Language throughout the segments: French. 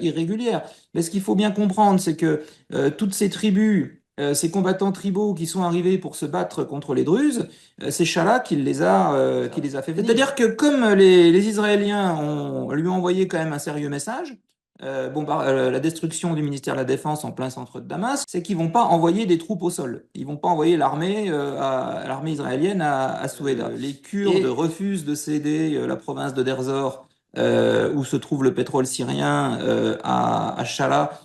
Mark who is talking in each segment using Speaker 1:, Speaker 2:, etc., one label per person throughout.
Speaker 1: irrégulière. Mais ce qu'il faut bien comprendre, c'est que toutes ces tribus, ces combattants tribaux qui sont arrivés pour se battre contre les Druzes, c'est Shala qui les a fait venir. C'est-à-dire que comme les Israéliens lui ont envoyé quand même un sérieux message, la destruction du ministère de la Défense en plein centre de Damas, c'est qu'ils vont pas envoyer des troupes au sol. Ils vont pas envoyer l'armée israélienne à Soueida. Les Kurdes refusent de céder la province de Derzor où se trouve le pétrole syrien à Chala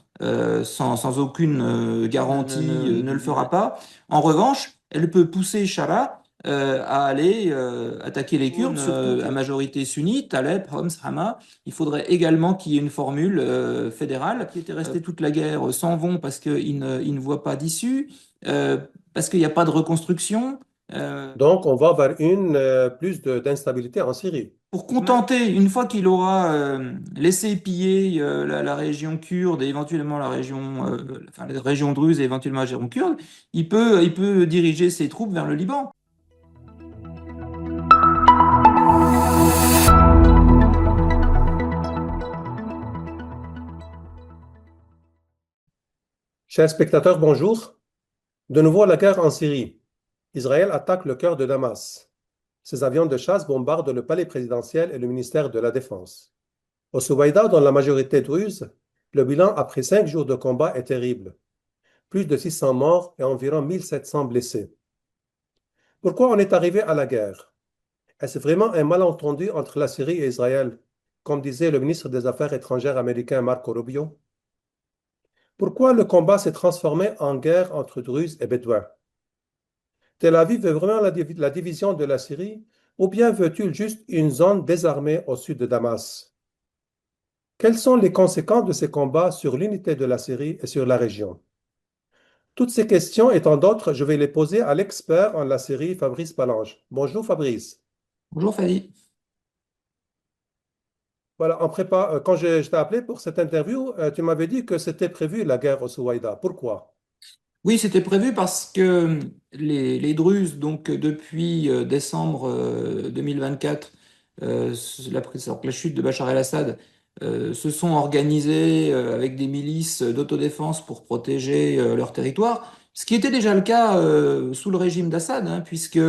Speaker 1: sans aucune garantie ne le fera pas. En revanche, elle peut pousser Chala à aller attaquer les Kurdes, surtout à majorité sunnite, Alep, Homs, Hama. Il faudrait également qu'il y ait une formule fédérale qui était restée toute la guerre s'en vont parce qu'ils ne voient pas d'issue, parce qu'il n'y a pas de reconstruction.
Speaker 2: Donc, on va vers plus d'instabilité en Syrie.
Speaker 1: Pour contenter, une fois qu'il aura laissé piller la région kurde et éventuellement la région druze et éventuellement la région kurde, il peut diriger ses troupes vers le Liban.
Speaker 2: Chers spectateurs, bonjour. De nouveau, la guerre en Syrie. Israël attaque le cœur de Damas. Ses avions de chasse bombardent le palais présidentiel et le ministère de la Défense. Au Soubaïda, dans la majorité druze, le bilan après 5 jours de combat est terrible. Plus de 600 morts et environ 1700 blessés. Pourquoi on est arrivé à la guerre? Est-ce vraiment un malentendu entre la Syrie et Israël, comme disait le ministre des Affaires étrangères américain Marco Rubio? Pourquoi le combat s'est transformé en guerre entre Druzes et Bédouins? Tel Aviv veut vraiment la division de la Syrie ou bien veut-il juste une zone désarmée au sud de Damas? Quelles sont les conséquences de ces combats sur l'unité de la Syrie et sur la région? Toutes ces questions et tant d'autres, je vais les poser à l'expert en la Syrie, Fabrice Palange. Bonjour Fabrice.
Speaker 1: Bonjour Fadi.
Speaker 2: Voilà, quand je t'ai appelé pour cette interview, tu m'avais dit que c'était prévu la guerre au Souaïda. Pourquoi?
Speaker 1: Oui, c'était prévu parce que les Druzes, donc depuis décembre 2024, la chute de Bachar el-Assad, se sont organisés avec des milices d'autodéfense pour protéger leur territoire, ce qui était déjà le cas sous le régime d'Assad, hein, puisque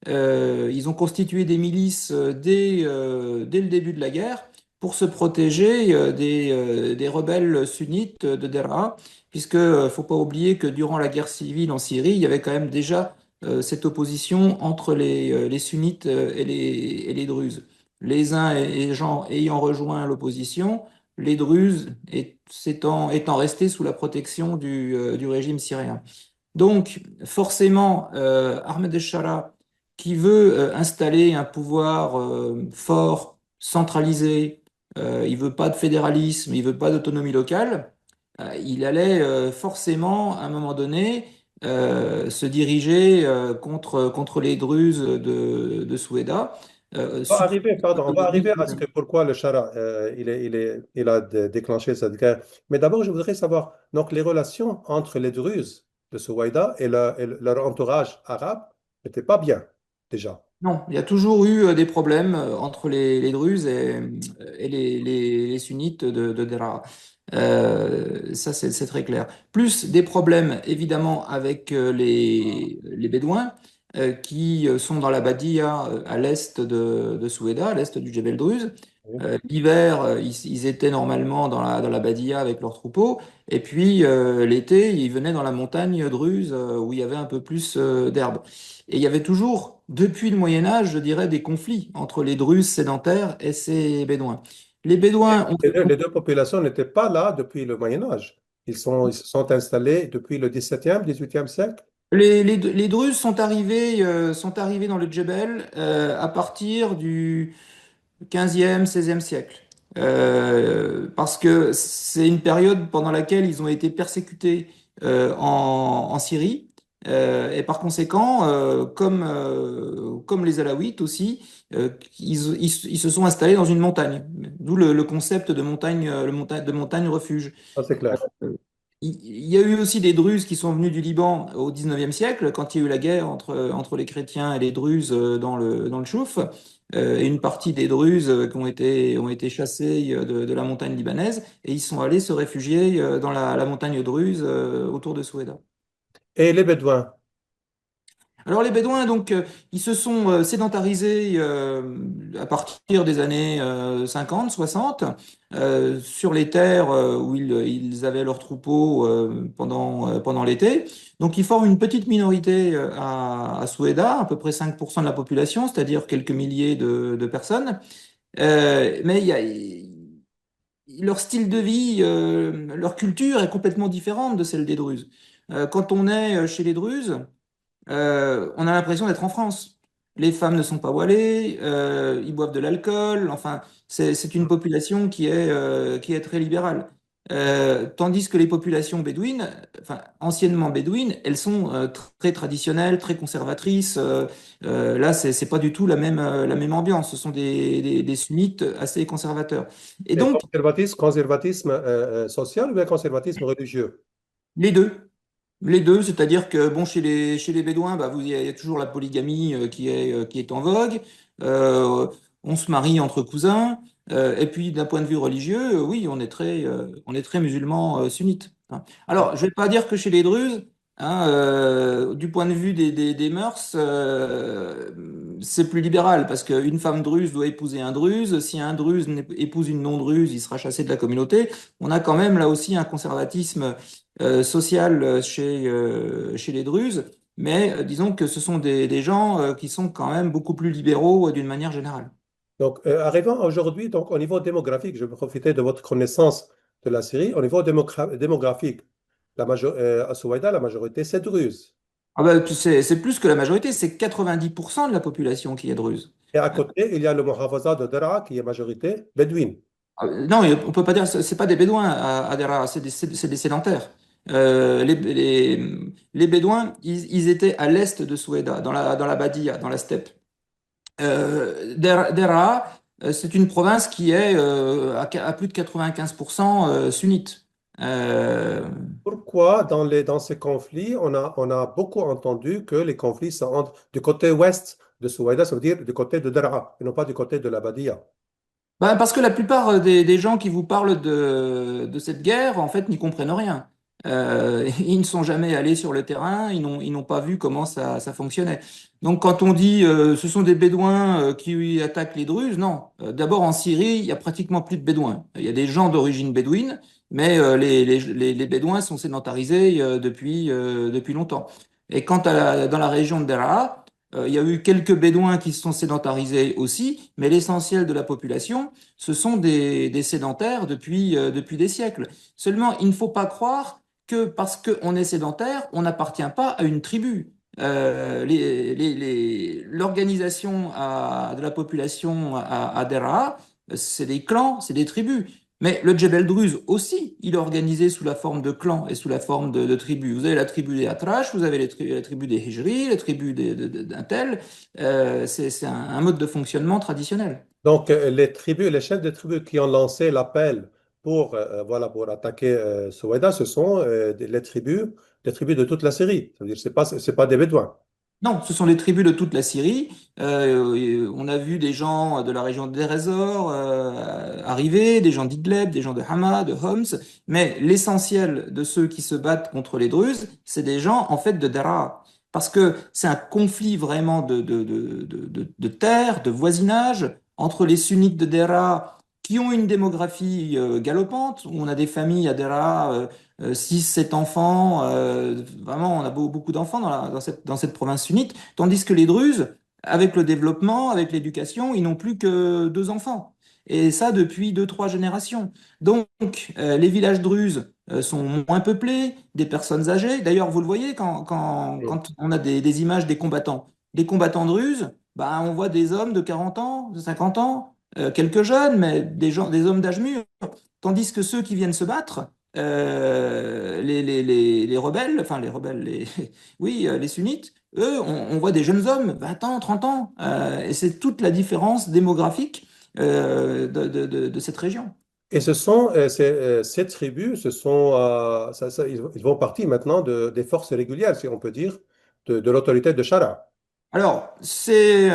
Speaker 1: ils ont constitué des milices dès le début de la guerre pour se protéger des rebelles sunnites de Daraa puisque faut pas oublier que durant la guerre civile en Syrie, il y avait quand même déjà cette opposition entre les sunnites et les druzes. Les uns ayant rejoint l'opposition, les druzes étant restés sous la protection du régime syrien. Donc, forcément, Ahmed el-Shara, qui veut installer un pouvoir fort, centralisé, il veut pas de fédéralisme, il veut pas d'autonomie locale, il allait forcément, à un moment donné, se diriger contre les Druzes de Souaida.
Speaker 2: On va arriver à ce que pourquoi le Shara il a déclenché cette guerre. Mais d'abord, je voudrais savoir donc les relations entre les Druzes de Souaïda et leur entourage arabe n'étaient pas bien déjà.
Speaker 1: Non, il y a toujours eu des problèmes entre les Druzes et les sunnites de Deraa. Ça, c'est très clair. Plus des problèmes, évidemment, avec les Bédouins qui sont dans la Badia à l'est de Souaida, à l'est du Djebel Druze.
Speaker 2: Oui.
Speaker 1: L'hiver, ils étaient normalement dans la Badia avec leurs troupeaux. Et puis, l'été, ils venaient dans la montagne druze où il y avait un peu plus d'herbe. Et il y avait toujours, depuis le Moyen Âge, je dirais, des conflits entre les Druzes sédentaires et ces Bédouins. Les Bédouins ont...
Speaker 2: Les deux populations n'étaient pas là depuis le Moyen Âge. Ils se sont installés depuis le 17e, 18e siècle.
Speaker 1: Les Druzes sont arrivés dans le Djebel à partir du 15e, 16e siècle. Parce que c'est une période pendant laquelle ils ont été persécutés en Syrie. Et par conséquent, comme les Alaouites aussi, ils se sont installés dans une montagne. D'où le concept de de montagne refuge.
Speaker 2: Ça, c'est clair.
Speaker 1: Il y a eu aussi des Druzes qui sont venus du Liban au 19e siècle, quand il y a eu la guerre entre les chrétiens et les Druzes dans le Chouf. et une partie des Druzes ont été chassés de la montagne libanaise et ils sont allés se réfugier dans la montagne druze autour de Soueida.
Speaker 2: Et les Bédouins.
Speaker 1: Alors les Bédouins, donc, ils se sont sédentarisés à partir des années 50, 60, sur les terres où ils avaient leurs troupeaux pendant l'été. Donc ils forment une petite minorité à Soueida, à peu près 5% de la population, c'est-à-dire quelques milliers de personnes. Mais leur style de vie, leur culture est complètement différente de celle des Druzes. Quand on est chez les Druzes, on a l'impression d'être en France. Les femmes ne sont pas voilées, ils boivent de l'alcool, enfin, c'est une population qui est très libérale. Tandis que les populations bédouines, enfin, anciennement bédouines, elles sont très traditionnelles, très conservatrices. Là, c'est pas du tout la même ambiance. Ce sont des sunnites assez conservateurs. Et
Speaker 2: Et
Speaker 1: donc,
Speaker 2: conservatisme social ou bien conservatisme religieux?
Speaker 1: les deux. Les deux, c'est-à-dire que bon, chez les Bédouins, bah, il y a toujours la polygamie qui est en vogue. Euh, on se marie entre cousins. Et puis, d'un point de vue religieux, oui, on est très musulmans sunnites, hein. Alors, je vais pas dire que chez les Druzes, hein, du point de vue des mœurs, c'est plus libéral parce qu'une femme druze doit épouser un druze. Si un druze épouse une non-druze, il sera chassé de la communauté. On a quand même là aussi un conservatisme social chez les Druzes, mais disons que ce sont des gens qui sont quand même beaucoup plus libéraux d'une manière générale.
Speaker 2: Donc, arrivant aujourd'hui, donc, au niveau démographique, je vais profiter de votre connaissance de la Syrie. Au niveau démographique, à Souaïda, la majorité, c'est druze.
Speaker 1: Ah bah, c'est plus que la majorité, c'est 90% de la population qui est druze.
Speaker 2: Et à côté, il y a le Muhafaza de Daraa, qui est majorité bédouine.
Speaker 1: Non, on peut pas dire, c'est pas des Bédouins à Dera, c'est des sédentaires. Les Bédouins, ils étaient à l'est de Souaïda, dans la Badia, dans la steppe. Dera, c'est une province qui est à plus de 95% sunnite. Euh,
Speaker 2: Pourquoi dans ces conflits, on a beaucoup entendu que les conflits sont du côté ouest de Souaïda, ça veut dire du côté de Daraa, et non pas du côté de la Badia.
Speaker 1: Ben, parce que la plupart des gens qui vous parlent de cette guerre, en fait, n'y comprennent rien. Ils ne sont jamais allés sur le terrain, ils n'ont pas vu comment ça fonctionnait. Donc, quand on dit ce sont des Bédouins qui attaquent les Druzes, non. D'abord, en Syrie, il y a pratiquement plus de Bédouins. Il y a des gens d'origine bédouine, mais les Bédouins sont sédentarisés depuis longtemps. Et quant à dans la région de Daraa, il y a eu quelques Bédouins qui se sont sédentarisés aussi, mais l'essentiel de la population, ce sont des sédentaires depuis des siècles. Seulement, il ne faut pas croire que parce qu'on est sédentaire, on n'appartient pas à une tribu. L'organisation de la population à Deraa, c'est des clans, c'est des tribus. Mais le Djebel Druze aussi, il est organisé sous la forme de clans et sous la forme de tribus. Vous avez la tribu des Atrash, vous avez la tribu des Hijri, la tribu d'un tel. C'est un mode de fonctionnement traditionnel.
Speaker 2: Donc, les tribus, les chefs de tribus qui ont lancé l'appel pour, voilà, pour attaquer Souaïda, ce sont les tribus de toute la Syrie. Ça veut dire que c'est pas des Bédouins.
Speaker 1: Non, ce sont les tribus de toute la Syrie. On a vu des gens de la région de Deir ez-Zor arriver, des gens d'Idleb, des gens de Hama, de Homs, mais l'essentiel de ceux qui se battent contre les Druzes, c'est des gens en fait de Daraa. Parce que c'est un conflit vraiment de terre, de voisinage entre les sunnites de Daraa qui ont une démographie galopante, où on a des familles à Daraa 6, 7 enfants, vraiment, on a beaucoup d'enfants dans cette province sunnite, tandis que les Druzes, avec le développement, avec l'éducation, ils n'ont plus que 2 enfants. Et ça depuis 2, 3 générations. Donc, les villages druzes sont moins peuplés, des personnes âgées. D'ailleurs, vous le voyez quand on a des images des combattants. Les combattants druzes, bah, on voit des hommes de 40 ans, de 50 ans, quelques jeunes, mais des hommes d'âge mûr. Tandis que ceux qui viennent se battre, les rebelles, enfin les rebelles, oui, les sunnites, eux, on voit des jeunes hommes, 20 ans, 30 ans, et c'est toute la différence démographique de cette région.
Speaker 2: Et ce sont ces tribus, ce sont, ils font partie maintenant des forces régulières, si on peut dire, de l'autorité de Shara.
Speaker 1: Alors, c'est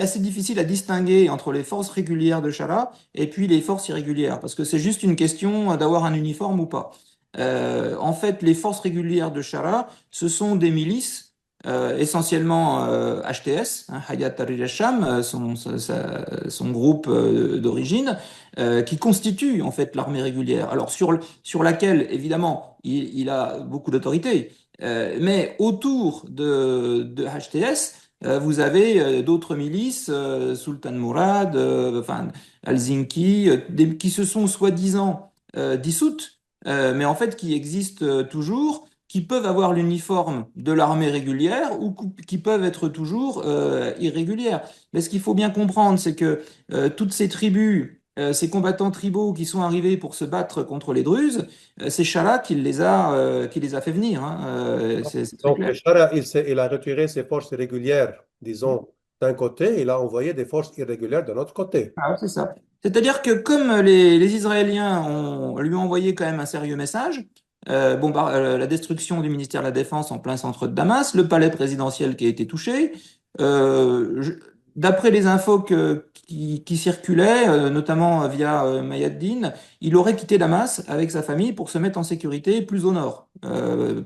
Speaker 1: assez difficile à distinguer entre les forces régulières de Shala et puis les forces irrégulières, parce que c'est juste une question d'avoir un uniforme ou pas. En fait, les forces régulières de Shala, ce sont des milices, essentiellement HTS, hein, Hayat Tahrir al-Sham, son groupe d'origine, qui constitue en fait l'armée régulière. Alors sur laquelle, évidemment, il a beaucoup d'autorité. Mais autour de HTS, vous avez d'autres milices, Sultan Mourad, enfin, Al-Zinki, qui se sont soi-disant dissoutes, mais en fait qui existent toujours, qui peuvent avoir l'uniforme de l'armée régulière ou qui peuvent être toujours irrégulières. Mais ce qu'il faut bien comprendre, c'est que toutes ces tribus, ces combattants tribaux qui sont arrivés pour se battre contre les Druzes, c'est Chala qui les a fait venir, hein. C'est très
Speaker 2: Donc,
Speaker 1: clair.
Speaker 2: Chara, il a retiré ses forces régulières, disons, d'un côté, il a envoyé des forces irrégulières de l'autre côté.
Speaker 1: Ah, c'est ça. C'est-à-dire que comme les Israéliens lui ont envoyé quand même un sérieux message, la destruction du ministère de la Défense en plein centre de Damas, le palais présidentiel qui a été touché, d'après les infos qui circulaient, notamment via Mayad-Din, il aurait quitté Damas avec sa famille pour se mettre en sécurité plus au nord,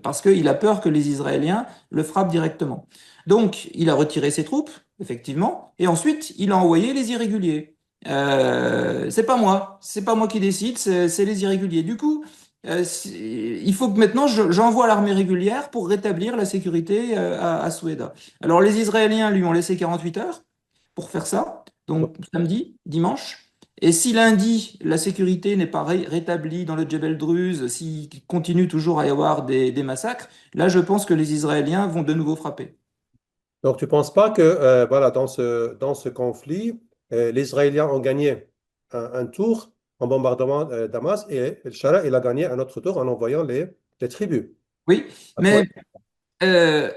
Speaker 1: parce qu'il a peur que les Israéliens le frappent directement. Donc, il a retiré ses troupes, effectivement, et ensuite, il a envoyé les irréguliers. C'est pas moi qui décide, c'est les irréguliers. Du coup, il faut que maintenant j'envoie l'armée régulière pour rétablir la sécurité à Soueda. Alors les Israéliens lui ont laissé 48 heures pour faire ça, donc samedi, dimanche. Et si lundi, la sécurité n'est pas rétablie dans le Djebel Druze, s'il continue toujours à y avoir des massacres, là je pense que les Israéliens vont de nouveau frapper.
Speaker 2: Donc, tu ne penses pas que voilà, dans ce conflit, les Israéliens ont gagné un tour en bombardement Damas et Chara, il a gagné un autre tour en envoyant les tribus
Speaker 1: Oui,
Speaker 2: à
Speaker 1: mais
Speaker 2: Souaib.
Speaker 1: Euh,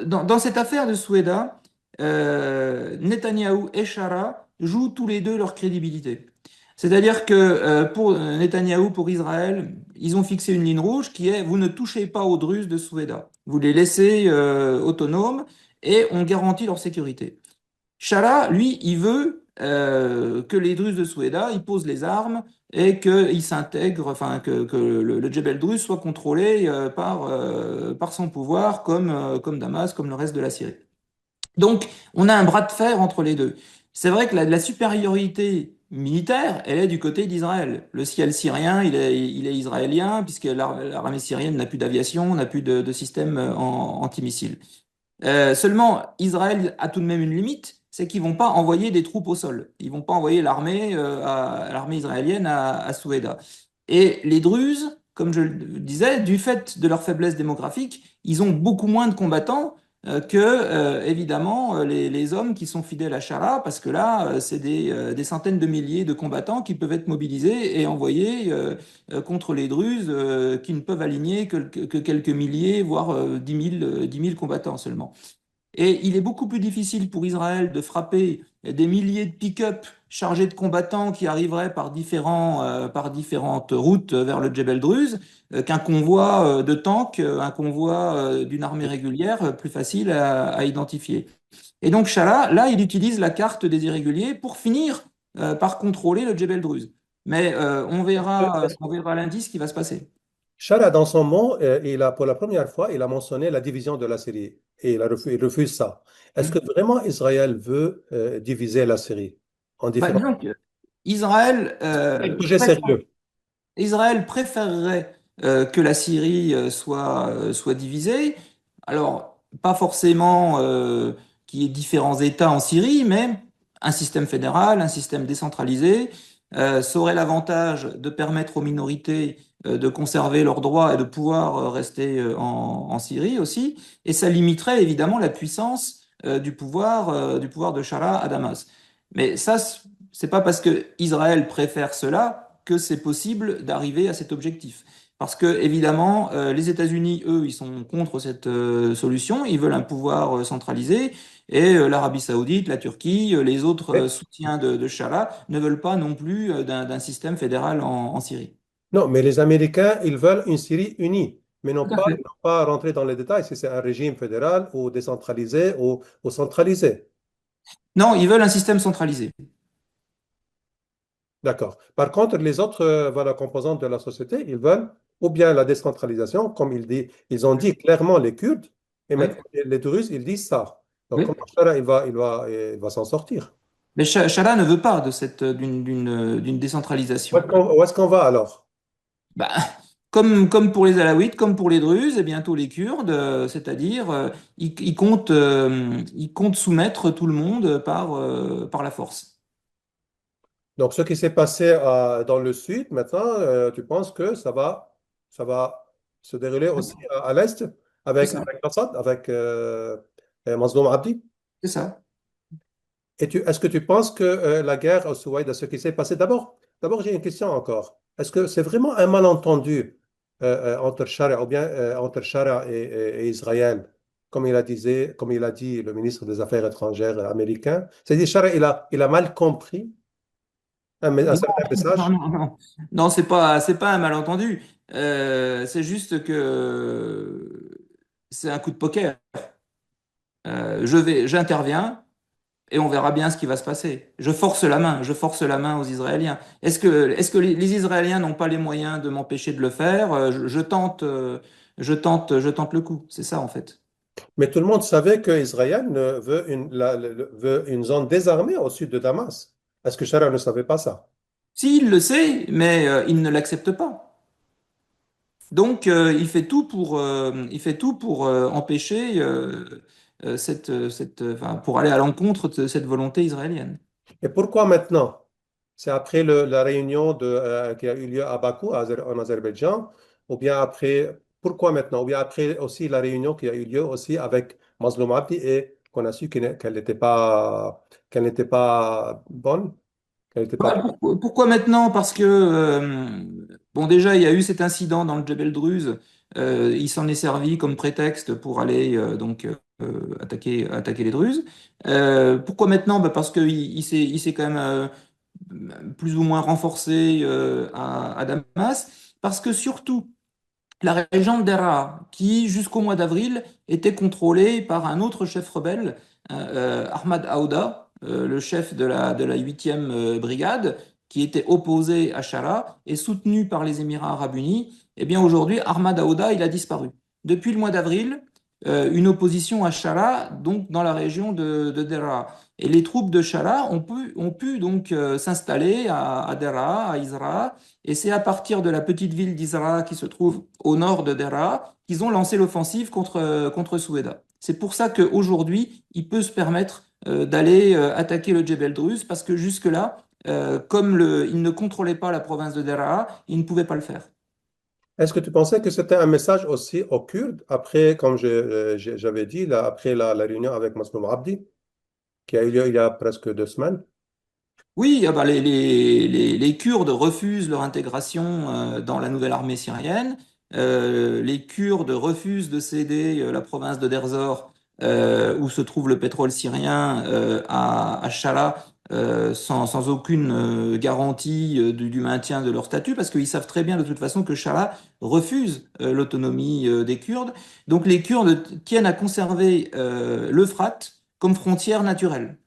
Speaker 1: dans cette affaire de Soueda, Netanyahou et Shara jouent tous les deux leur crédibilité. C'est-à-dire que pour Netanyahou, pour Israël, ils ont fixé une ligne rouge qui est vous ne touchez pas aux Druzes de Soueda. Vous les laissez autonomes et on garantit leur sécurité. Chala, lui, il veut que les Druzes de Soueda, ils posent les armes et qu'ils s'intègrent, enfin que le Djebel Druze soit contrôlé par son pouvoir, comme Damas, comme le reste de la Syrie. Donc, on a un bras de fer entre les deux. C'est vrai que la supériorité militaire, elle est du côté d'Israël. Le ciel syrien, il est israélien, puisque l'armée syrienne n'a plus d'aviation, n'a plus de système antimissile. Seulement, Israël a tout de même une limite, c'est qu'ils vont pas envoyer des troupes au sol. Ils vont pas envoyer l'armée israélienne à Soueda. Et les Druzes, comme je le disais, du fait de leur faiblesse démographique, ils ont beaucoup moins de combattants évidemment, les hommes qui sont fidèles à Shara, parce que là, c'est des centaines de milliers de combattants qui peuvent être mobilisés et envoyés contre les Druzes, qui ne peuvent aligner que quelques milliers, voire 10 000 combattants seulement. Et il est beaucoup plus difficile pour Israël de frapper des milliers de pick-up chargés de combattants qui arriveraient par différentes routes vers le Djebel Druze qu'un convoi de tanks, un convoi d'une armée régulière plus facile à identifier. Et donc Chala, là, il utilise la carte des irréguliers pour finir par contrôler le Djebel Druze. Mais on verra lundi ce qui va se passer.
Speaker 2: Chara, dans son mot, pour la première fois, il a mentionné la division de la Syrie et il refuse ça. Est-ce que vraiment Israël veut diviser la Syrie en
Speaker 1: Bah,
Speaker 2: différents...
Speaker 1: disons que Israël,
Speaker 2: Un projet sérieux.
Speaker 1: Israël préférerait que la Syrie soit divisée. Alors, pas forcément qu'il y ait différents États en Syrie, mais un système fédéral, un système décentralisé, ça aurait l'avantage de permettre aux minorités de conserver leurs droits et de pouvoir rester en Syrie aussi. Et ça limiterait évidemment la puissance du pouvoir de Shara à Damas. Mais ça, c'est pas parce que Israël préfère cela que c'est possible d'arriver à cet objectif. Parce que, évidemment, les États-Unis, eux, ils sont contre cette solution. Ils veulent un pouvoir centralisé. Et l'Arabie Saoudite, la Turquie, les autres soutiens de Shara ne veulent pas non plus d'un système fédéral en Syrie.
Speaker 2: Non, mais les Américains, ils veulent une Syrie unie. mais
Speaker 1: Tout à fait.
Speaker 2: n'ont pas rentré dans les détails si c'est un régime fédéral ou décentralisé ou centralisé.
Speaker 1: Non, ils veulent un système centralisé.
Speaker 2: D'accord. Par contre, les autres voilà, composantes de la société, ils veulent ou bien la décentralisation, comme ils ont dit clairement les Kurdes, et
Speaker 1: Oui,
Speaker 2: maintenant les Druzes, ils disent ça. Donc,
Speaker 1: oui.
Speaker 2: comment Chara, il va s'en sortir?
Speaker 1: Mais Chala ne veut pas de d'une décentralisation.
Speaker 2: Où est-ce qu'on va alors?
Speaker 1: Bah, comme pour les Alaouites, comme pour les Druzes et bientôt les Kurdes, c'est-à-dire ils comptent soumettre tout le monde par la force.
Speaker 2: Donc, ce qui s'est passé dans le sud, maintenant, tu penses que ça va se dérouler aussi à l'est
Speaker 1: C'est ça,
Speaker 2: avec Assad, avec Mazloum Abdi?
Speaker 1: c'est ça.
Speaker 2: Est-ce que tu penses que la guerre au Souaïd, ce qui s'est passé, d'abord, j'ai une question encore. Est-ce que c'est vraiment un malentendu entre Sharia ou bien entre Sharia et Israël, comme il a dit le ministre des Affaires étrangères américain? C'est-à-dire, Sharia, il a mal compris un
Speaker 1: Non,
Speaker 2: certain
Speaker 1: non,
Speaker 2: message.
Speaker 1: non, non. Non, c'est pas un malentendu. C'est juste que c'est un coup de poker. J'interviens et on verra bien ce qui va se passer. Je force la main aux Israéliens. Est-ce que les Israéliens n'ont pas les moyens de m'empêcher de le faire? Je tente le coup. C'est ça en fait.
Speaker 2: Mais tout le monde savait qu'Israël veut une zone désarmée au sud de Damas. Est-ce que Sharia ne savait pas ça?
Speaker 1: S'il le sait, mais il ne l'accepte pas. Donc, il fait tout pour empêcher enfin, pour aller à l'encontre de cette volonté israélienne.
Speaker 2: Et pourquoi maintenant? C'est après la réunion qui a eu lieu à Bakou, en Azerbaïdjan, ou bien après, pourquoi maintenant? Ou bien après aussi la réunion qui a eu lieu aussi avec Mazloum Abdi et qu'on a su qu'elle n'était pas bonne, qu'elle n'était pas.
Speaker 1: Bah, pourquoi maintenant? Parce que, bon, déjà, il y a eu cet incident dans le Djebel Druze. Il s'en est servi comme prétexte pour aller attaquer les Druzes. Pourquoi maintenant? Bah, parce qu'il il s'est quand même plus ou moins renforcé à Damas. Parce que surtout, la région de Deraa, qui jusqu'au mois d'avril était contrôlée par un autre chef rebelle, Ahmad Aouda, le chef de la 8e brigade, qui était opposé à Shara et soutenu par les Émirats arabes unis, eh bien aujourd'hui, Ahmad Aouda, il a disparu. Depuis le mois d'avril, une opposition à Shara, donc dans la région de Deraa. Et les troupes de Shara ont pu donc s'installer à Deraa, à Isra, et c'est à partir de la petite ville d'Isra qui se trouve au nord de Deraa qu'ils ont lancé l'offensive contre Soueda. C'est pour ça qu'aujourd'hui, il peut se permettre d'aller attaquer le Djebel Druze parce que jusque-là, il ne contrôlait pas la province de Deraa, il ne pouvait pas le faire.
Speaker 2: Est-ce que tu pensais que c'était un message aussi aux Kurdes après, comme j'avais dit, après la réunion avec Mazloum Abdi, qui a eu lieu il y a presque 2 semaines?
Speaker 1: Oui, ah bah, les Kurdes refusent leur intégration dans la nouvelle armée syrienne. Les Kurdes refusent de céder la province de Derzor, où se trouve le pétrole syrien, à Chala, sans aucune garantie du maintien de leur statut, parce qu'ils savent très bien de toute façon que Chala refuse l'autonomie des Kurdes. Donc les Kurdes tiennent à conserver l'Euphrate comme frontière naturelle.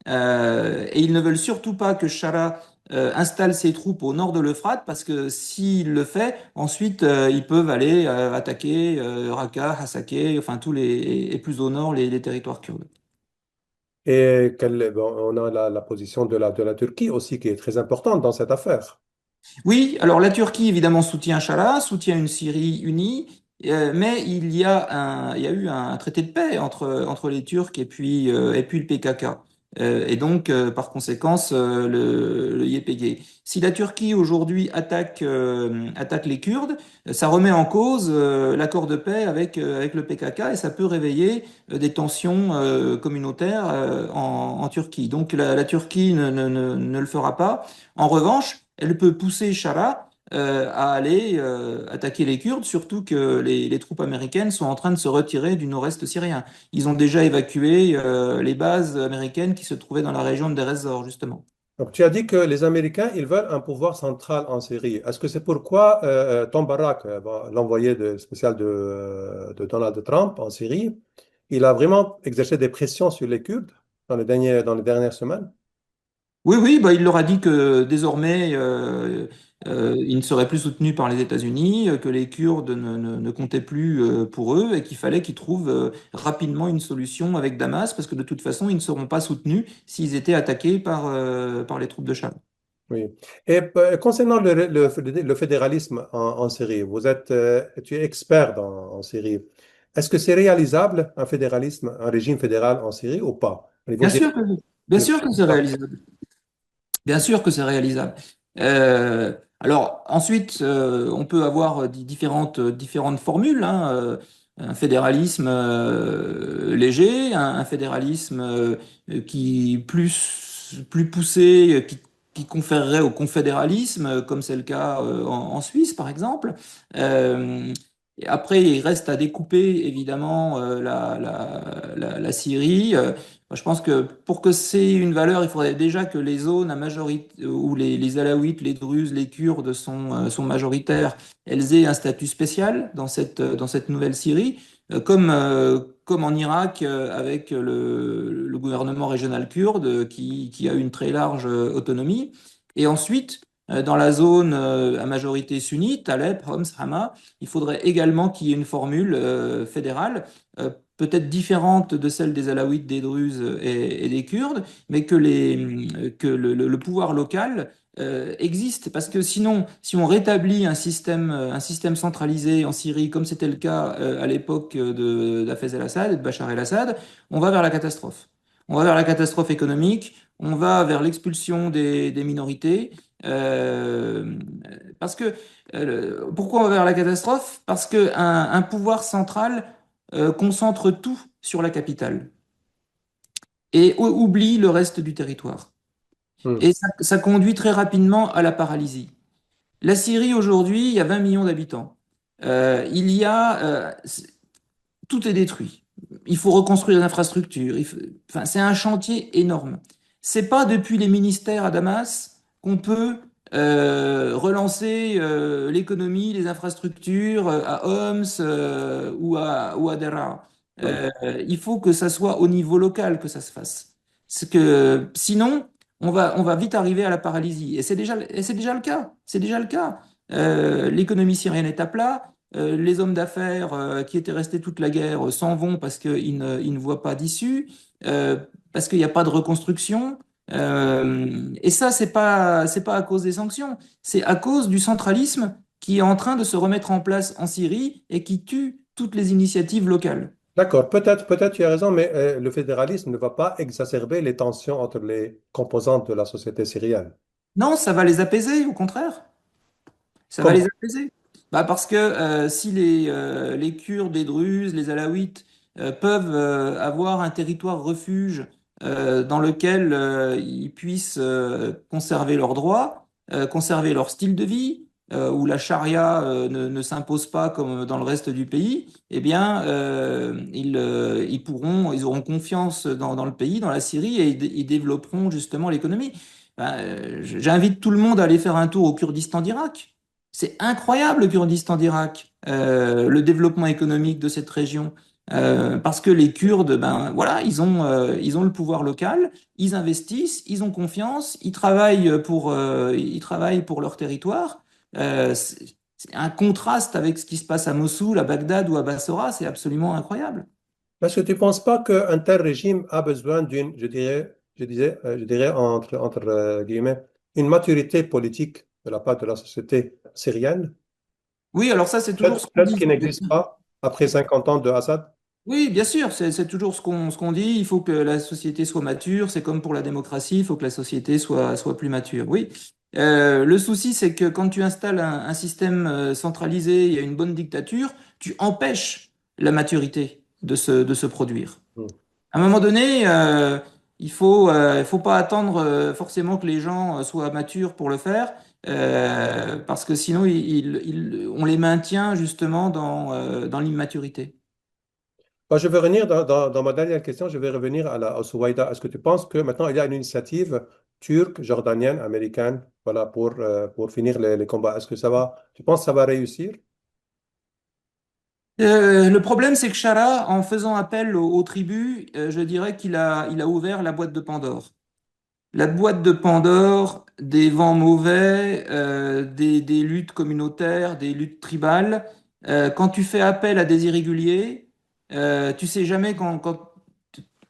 Speaker 1: Et ils ne veulent surtout pas que Shara installe ses troupes au nord de l'Euphrate parce que s'il le fait, ensuite ils peuvent aller attaquer Raqqa, Hasakeh, enfin et plus au nord les territoires kurdes.
Speaker 2: Et bon, on a la position de la Turquie aussi qui est très importante dans cette affaire.
Speaker 1: Oui, alors la Turquie évidemment soutient Shara, soutient une Syrie unie, mais il y a eu un traité de paix entre les Turcs et puis le PKK. Et donc, par conséquence, le YPG. Si la Turquie aujourd'hui attaque les Kurdes, ça remet en cause l'accord de paix avec le PKK et ça peut réveiller des tensions communautaires en Turquie. Donc la Turquie ne le fera pas. En revanche, elle peut pousser Chara à aller attaquer les Kurdes, surtout que les troupes américaines sont en train de se retirer du nord-est syrien. Ils ont déjà évacué les bases américaines qui se trouvaient dans la région de Deir ez-Zor, justement.
Speaker 2: Donc, tu as dit que les Américains, ils veulent un pouvoir central en Syrie. Est-ce que c'est pourquoi Tom Barak, bon, l'envoyé spécial de Donald Trump en Syrie, il a vraiment exercé des pressions sur les Kurdes dans les dernières semaines?
Speaker 1: Oui, oui, bah, il leur a dit que désormais, il ne serait plus soutenu par les États-Unis, que les Kurdes ne comptaient plus pour eux et qu'il fallait qu'ils trouvent rapidement une solution avec Damas, parce que de toute façon, ils ne seront pas soutenus s'ils étaient attaqués par les troupes de Charles.
Speaker 2: Oui. Et concernant le fédéralisme en Syrie, tu es expert en Syrie. Est-ce que c'est réalisable un fédéralisme, un régime fédéral en Syrie ou pas? Au niveau
Speaker 1: Bien
Speaker 2: des...
Speaker 1: sûr que, bien sûr que c'est réalisable. Bien sûr que c'est réalisable. Alors ensuite, on peut avoir différentes formules, hein, un fédéralisme léger, un fédéralisme qui plus poussé, qui conférerait au confédéralisme, comme c'est le cas en Suisse par exemple. Et après, il reste à découper évidemment la Syrie. Moi, je pense que pour que c'est une valeur, il faudrait déjà que les zones à majorité, où les Alaouites, les Druzes, les Kurdes sont majoritaires, elles aient un statut spécial dans cette nouvelle Syrie, comme en Irak avec le gouvernement régional kurde qui a une très large autonomie. Et ensuite, dans la zone à majorité sunnite, Alep, Homs, Hama, il faudrait également qu'il y ait une formule fédérale peut-être différente de celle des Alaouites, des Druzes et des Kurdes, mais que le pouvoir local existe. Parce que sinon, si on rétablit un système centralisé en Syrie, comme c'était le cas à l'époque d'Hafez el-Assad et de Bachar el-Assad, on va vers la catastrophe. On va vers la catastrophe économique, on va vers l'expulsion des minorités. euh, Parce que, pourquoi on va vers la catastrophe? Parce qu'un pouvoir central concentre tout sur la capitale et oublie le reste du territoire.
Speaker 2: Hmm.
Speaker 1: Et ça conduit très rapidement à la paralysie. La Syrie, aujourd'hui, il y a 20 millions d'habitants. Il y a, tout est détruit. Il faut reconstruire l'infrastructure. Enfin, c'est un chantier énorme. C'est pas depuis les ministères à Damas qu'on peut relancer l'économie, les infrastructures à Homs ou à Daraa.
Speaker 2: Hmm.
Speaker 1: Il faut que ça soit au niveau local que ça se fasse. C'est que sinon, on va vite arriver à la paralysie. Et c'est déjà le cas. C'est déjà le cas. L'économie syrienne est à plat. Les hommes d'affaires qui étaient restés toute la guerre s'en vont parce ils ne voient pas d'issue, parce qu'il n'y a pas de reconstruction. Et ça, c'est pas à cause des sanctions, c'est à cause du centralisme qui est en train de se remettre en place en Syrie et qui tue toutes les initiatives locales.
Speaker 2: D'accord, peut-être tu as raison, mais le fédéralisme ne va pas exacerber les tensions entre les composantes de la société syrienne.
Speaker 1: Non, ça va les apaiser, au contraire. Ça va les
Speaker 2: Comment?
Speaker 1: apaiser. Bah parce que si les Kurdes, les Druzes, les Alaouites peuvent avoir un territoire refuge dans lequel ils puissent conserver leurs droits, conserver leur style de vie, où la charia ne s'impose pas comme dans le reste du pays, eh bien, ils auront confiance dans le pays, dans la Syrie, et ils développeront justement l'économie. Ben, j'invite tout le monde à aller faire un tour au Kurdistan d'Irak. C'est incroyable le Kurdistan d'Irak, le développement économique de cette région. Parce que les Kurdes, ben voilà, ils ont le pouvoir local, ils investissent, ils ont confiance, ils travaillent pour leur territoire. C'est un contraste avec ce qui se passe à Mossoul, à Bagdad ou à Bassora, c'est absolument incroyable.
Speaker 2: Est-ce que tu ne penses pas qu'un tel régime a besoin d'une, je dirais entre guillemets, une maturité politique de la part de la société syrienne,
Speaker 1: Oui, alors ça, c'est toujours ce qu'on
Speaker 2: peut-être
Speaker 1: dit.
Speaker 2: qui n'existe pas après 50 ans de Assad?
Speaker 1: Oui, bien sûr, c'est toujours ce qu'on dit. Il faut que la société soit mature. C'est comme pour la démocratie, il faut que la société soit plus mature. Oui. Le souci, c'est que quand tu installes un système centralisé, il y a une bonne dictature, tu empêches la maturité de se produire.
Speaker 2: Hmm.
Speaker 1: À un moment donné, il faut pas attendre forcément que les gens soient matures pour le faire, parce que sinon, on les maintient justement dans l'immaturité.
Speaker 2: Moi, je vais revenir dans ma dernière question, je vais revenir à Souaïda. Est-ce que tu penses que maintenant il y a une initiative turque, jordanienne, américaine, voilà, pour finir les combats. Est-ce que ça va, tu penses que ça va réussir?
Speaker 1: Le problème, c'est que Chara, en faisant appel aux tribus, je dirais il a ouvert la boîte de Pandore. La boîte de Pandore des vents mauvais, des luttes communautaires, des luttes tribales. Quand tu fais appel à des irréguliers, tu sais jamais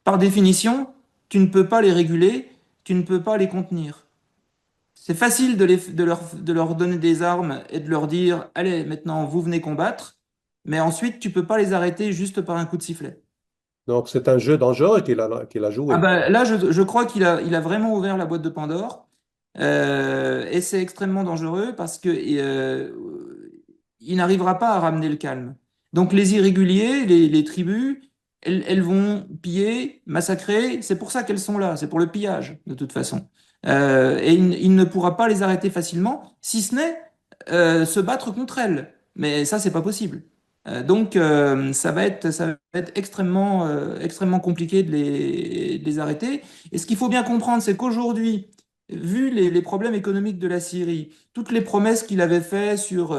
Speaker 1: par définition, tu ne peux pas les réguler, tu ne peux pas les contenir. C'est facile de leur donner des armes et de leur dire, allez, maintenant, vous venez combattre, mais ensuite, tu peux pas les arrêter juste par un coup de sifflet.
Speaker 2: Donc, c'est un jeu dangereux qu'il a
Speaker 1: Ah
Speaker 2: joué.
Speaker 1: bah, là, je crois il a vraiment ouvert la boîte de Pandore. Et c'est extrêmement dangereux parce que il n'arrivera pas à ramener le calme. Donc les irréguliers, les tribus, elles vont piller, massacrer. C'est pour ça qu'elles sont là. C'est pour le pillage, de toute façon. Et il ne pourra pas les arrêter facilement, si ce n'est se battre contre elles. Mais ça, c'est pas possible. Donc ça va être extrêmement compliqué de les arrêter. Et ce qu'il faut bien comprendre, c'est qu'aujourd'hui, vu les problèmes économiques de la Syrie, toutes les promesses qu'il avait faites sur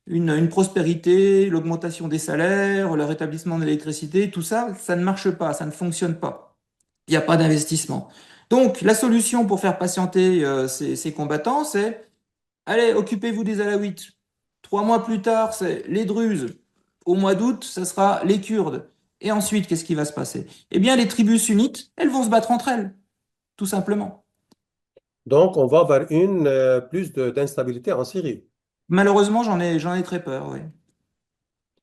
Speaker 1: une prospérité, l'augmentation des salaires, le rétablissement de l'électricité, tout ça, ça ne marche pas, ça ne fonctionne pas. Il n'y a pas d'investissement. Donc, la solution pour faire patienter ces combattants, c'est, allez, occupez-vous des Alaouites. 3 mois plus tard, c'est les Druzes. Au mois d'août, ça sera les Kurdes. Et ensuite, qu'est-ce qui va se passer? Eh bien, les tribus sunnites, elles vont se battre entre elles, tout simplement.
Speaker 2: Donc, on va vers plus d'instabilité en Syrie.
Speaker 1: Malheureusement, j'en ai très peur, oui.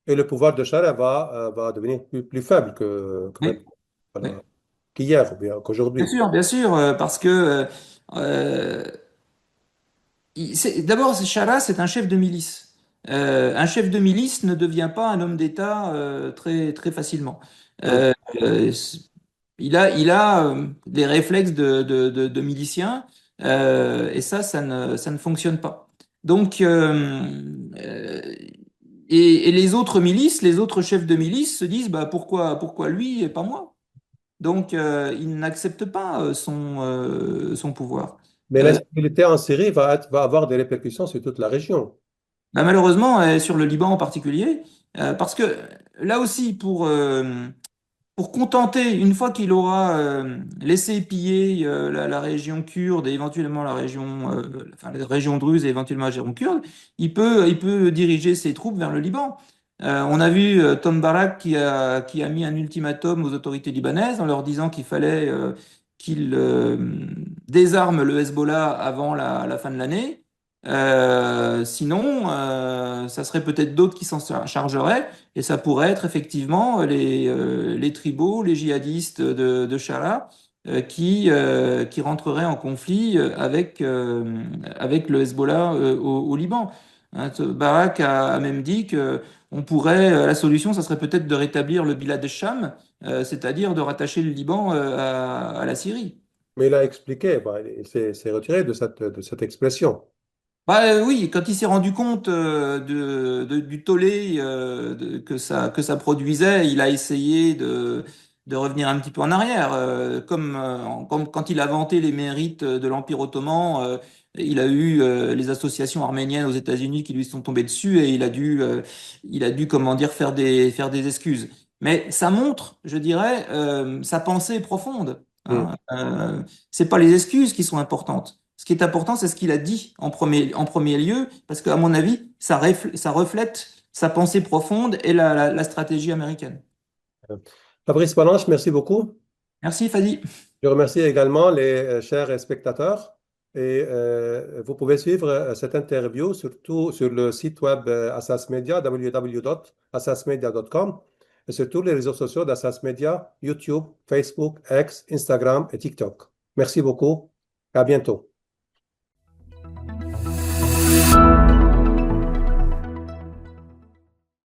Speaker 2: Et le pouvoir de Chara va devenir plus faible que
Speaker 1: Oui,
Speaker 2: maintenant,
Speaker 1: oui.
Speaker 2: voilà, qu'hier ou bien qu'aujourd'hui.
Speaker 1: Bien sûr, parce que d'abord, Chara, c'est un chef de milice. Un chef de milice ne devient pas un homme d'État très facilement.
Speaker 2: Hmm.
Speaker 1: Euh, euh, il a des réflexes de milicien, et ça ne fonctionne pas. Donc, euh, et les autres milices, les autres chefs de milice se disent, bah, pourquoi lui et pas moi? Donc, ils n'acceptent pas son pouvoir.
Speaker 2: Mais
Speaker 1: Euh,
Speaker 2: l'instabilité en Syrie va avoir des répercussions sur toute la région.
Speaker 1: Bah, malheureusement, sur le Liban en particulier, parce que là aussi, pour contenter, une fois qu'il aura laissé piller la région kurde et éventuellement enfin, la région druze et éventuellement la région kurde, il peut diriger ses troupes vers le Liban. On a vu Tom Barak qui a mis un ultimatum aux autorités libanaises en leur disant qu'il fallait qu'ils désarment le Hezbollah avant la fin de l'année. Sinon, ça serait peut-être d'autres qui s'en chargeraient. Et ça pourrait être effectivement les tribaux, les djihadistes de Chara qui rentreraient en conflit avec le Hezbollah au Liban. Hein, Barak a même dit que on pourrait, la solution, ça serait peut-être de rétablir le Bilad al-Sham, c'est-à-dire de rattacher le Liban à la Syrie.
Speaker 2: Mais il a expliqué, bah, il s'est retiré de cette expression.
Speaker 1: Bah, oui, quand il s'est rendu compte du tollé que ça produisait, il a essayé de revenir un petit peu en arrière. Comme quand il a vanté les mérites de l'Empire ottoman, il a eu les associations arméniennes aux États-Unis qui lui sont tombées dessus et il a dû, comment dire, faire des excuses. Mais ça montre, je dirais, sa pensée profonde.
Speaker 2: Hmm.
Speaker 1: Hein. C'est pas les excuses qui sont importantes. Ce qui est important, c'est ce qu'il a dit en premier lieu, parce qu'à mon avis, ça reflète sa pensée profonde et la stratégie américaine.
Speaker 2: Fabrice Balanche, merci beaucoup.
Speaker 1: Merci, Fadi.
Speaker 2: Je remercie également les chers spectateurs et vous pouvez suivre cette interview surtout sur le site web Assas Media, www.assasmedia.com et sur tous les réseaux sociaux d'Assas Media, YouTube, Facebook, X, Instagram et TikTok. Merci beaucoup. À bientôt.